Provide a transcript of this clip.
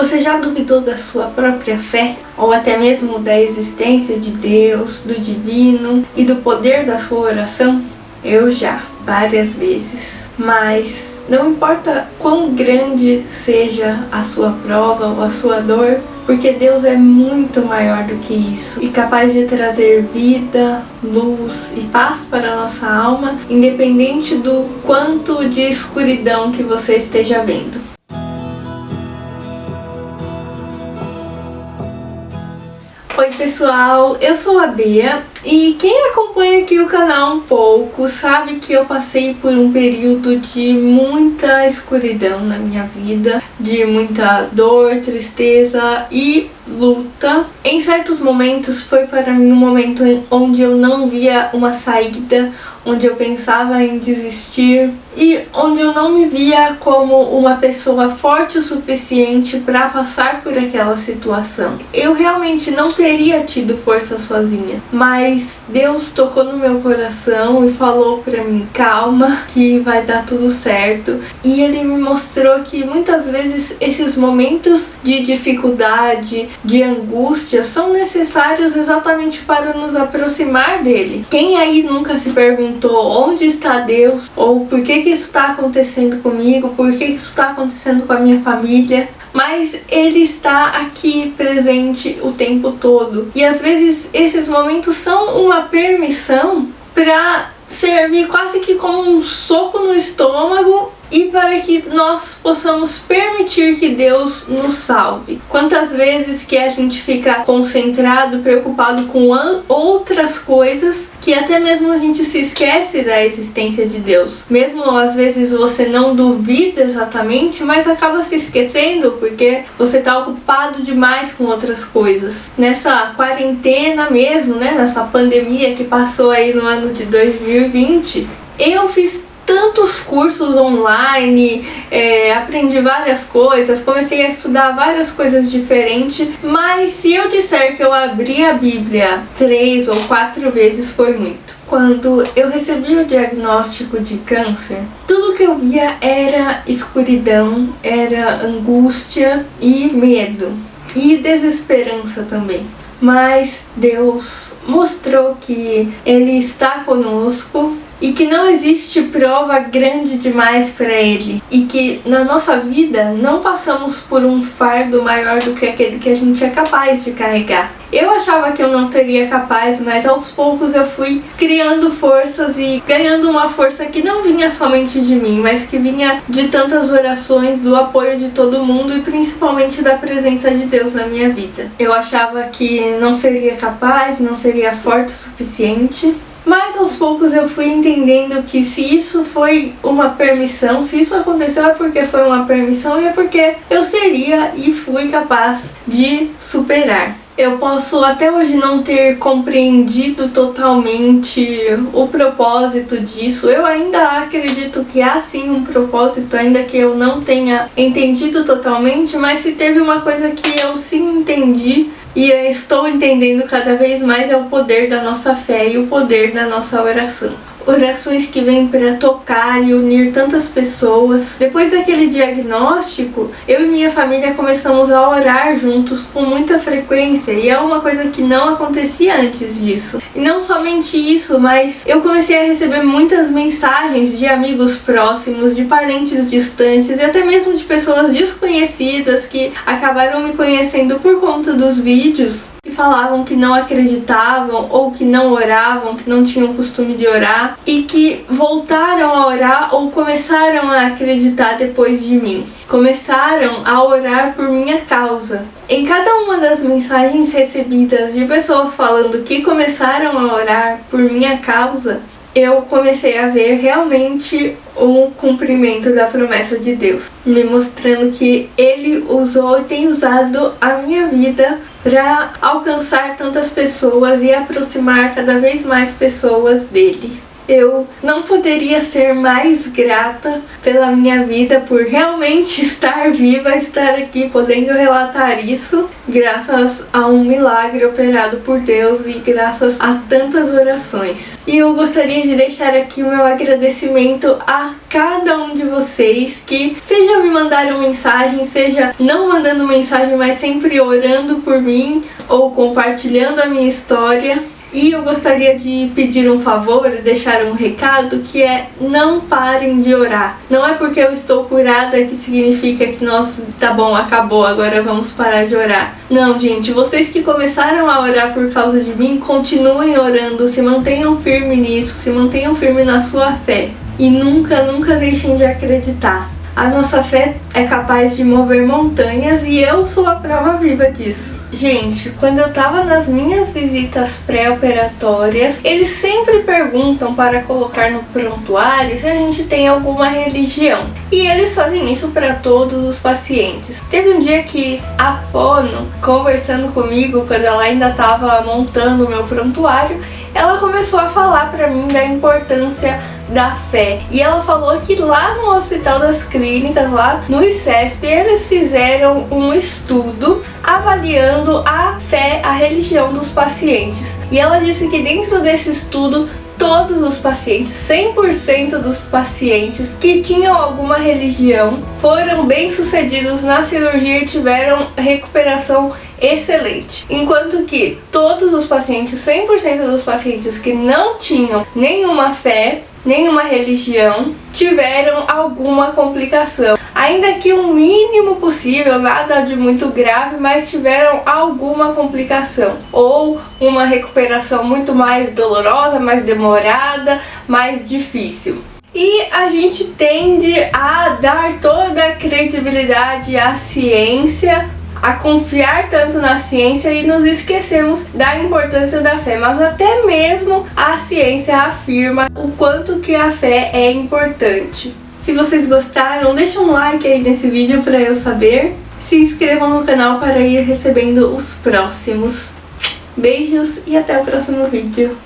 Você já duvidou da sua própria fé? Ou até mesmo da existência de Deus, do divino e do poder da sua oração? Eu já, várias vezes. Mas não importa quão grande seja a sua prova ou a sua dor, porque Deus é muito maior do que isso e capaz de trazer vida, luz e paz para a nossa alma, independente do quanto de escuridão que você esteja vendo. Oi pessoal, eu sou a Bea e quem acompanha aqui o canal um pouco sabe que eu passei por um período de muita escuridão na minha vida, de muita dor, tristeza e luta. Em certos momentos foi para mim um momento onde eu não via uma saída, onde eu pensava em desistir e onde eu não me via como uma pessoa forte o suficiente para passar por aquela situação. Eu realmente não teria tido força sozinha, mas Deus tocou no meu coração e falou para mim: calma, que vai dar tudo certo. E Ele me mostrou que muitas vezes esses momentos de dificuldade, de angústia, são necessários exatamente para nos aproximar dele. Quem aí nunca se perguntou onde está Deus? Ou por que isso está acontecendo comigo? Por que isso está acontecendo com a minha família? Mas Ele está aqui presente o tempo todo. E às vezes esses momentos são uma permissão para servir quase que como um soco no estômago e para que nós possamos permitir que Deus nos salve. Quantas vezes que a gente fica concentrado, preocupado com outras coisas, que até mesmo a gente se esquece da existência de Deus. Mesmo às vezes você não duvida exatamente, mas acaba se esquecendo porque você está ocupado demais com outras coisas. Nessa quarentena mesmo, nessa pandemia que passou aí no ano de 2020, eu fiz tantos cursos online, aprendi várias coisas, comecei a estudar várias coisas diferentes, mas se eu disser que eu abri a Bíblia 3 ou 4 vezes foi muito. Quando eu recebi o diagnóstico de câncer, tudo que eu via era escuridão, era angústia e medo e desesperança também. Mas Deus mostrou que Ele está conosco e que não existe prova grande demais para Ele e que na nossa vida não passamos por um fardo maior do que aquele que a gente é capaz de carregar. Eu achava que eu não seria capaz, mas aos poucos eu fui criando forças e ganhando uma força que não vinha somente de mim, mas que vinha de tantas orações, do apoio de todo mundo e principalmente da presença de Deus na minha vida. Eu achava que não seria capaz, não seria forte o suficiente. Mas aos poucos eu fui entendendo que se isso foi uma permissão, se isso aconteceu é porque foi uma permissão e é porque eu seria e fui capaz de superar. Eu posso até hoje não ter compreendido totalmente o propósito disso. Eu ainda acredito que há sim um propósito, ainda que eu não tenha entendido totalmente, mas se teve uma coisa que eu sim entendi e eu estou entendendo cada vez mais é o poder da nossa fé e o poder da nossa oração. Orações que vêm para tocar e unir tantas pessoas. Depois daquele diagnóstico, eu e minha família começamos a orar juntos com muita frequência e é uma coisa que não acontecia antes disso. E não somente isso, mas eu comecei a receber muitas mensagens de amigos próximos, de parentes distantes e até mesmo de pessoas desconhecidas que acabaram me conhecendo por conta dos vídeos e falavam que não acreditavam ou que não oravam, que não tinham costume de orar e que voltaram a orar ou começaram a acreditar depois de mim. Começaram a orar por minha causa. Em cada uma das mensagens recebidas de pessoas falando que começaram a orar por minha causa, eu comecei a ver realmente o cumprimento da promessa de Deus, me mostrando que Ele usou e tem usado a minha vida para alcançar tantas pessoas e aproximar cada vez mais pessoas dele. Eu não poderia ser mais grata pela minha vida, por realmente estar viva, estar aqui podendo relatar isso, graças a um milagre operado por Deus e graças a tantas orações. E eu gostaria de deixar aqui o meu agradecimento a cada um de vocês que seja me mandaram mensagem, seja não mandando mensagem, mas sempre orando por mim ou compartilhando a minha história. E eu gostaria de pedir um favor e deixar um recado, que é: não parem de orar. Não é porque eu estou curada que significa que, nossa, tá bom, acabou, agora vamos parar de orar. Não, gente, vocês que começaram a orar por causa de mim, continuem orando, se mantenham firmes nisso, se mantenham firmes na sua fé. E nunca, nunca deixem de acreditar. A nossa fé é capaz de mover montanhas e eu sou a prova viva disso. Gente, quando eu tava nas minhas visitas pré-operatórias, eles sempre perguntam para colocar no prontuário se a gente tem alguma religião. E eles fazem isso para todos os pacientes. Teve um dia que a fono, conversando comigo, quando ela ainda estava montando o meu prontuário, ela começou a falar para mim da importância da fé. E ela falou que lá no Hospital das Clínicas, lá no ICESP, eles fizeram um estudo avaliando a fé, a religião dos pacientes. E ela disse que dentro desse estudo, todos os pacientes, 100% dos pacientes que tinham alguma religião, foram bem-sucedidos na cirurgia e tiveram recuperação excelente. Enquanto que todos os pacientes, 100% dos pacientes que não tinham nenhuma fé, nenhuma religião, tiveram alguma complicação. Ainda que o mínimo possível, nada de muito grave, mas tiveram alguma complicação. Ou uma recuperação muito mais dolorosa, mais demorada, mais difícil. E a gente tende a dar toda a credibilidade à ciência, a confiar tanto na ciência e nos esquecemos da importância da fé. Mas até mesmo a ciência afirma o quanto que a fé é importante. Se vocês gostaram, deixa um like aí nesse vídeo para eu saber. Se inscrevam no canal para ir recebendo os próximos. Beijos e até o próximo vídeo.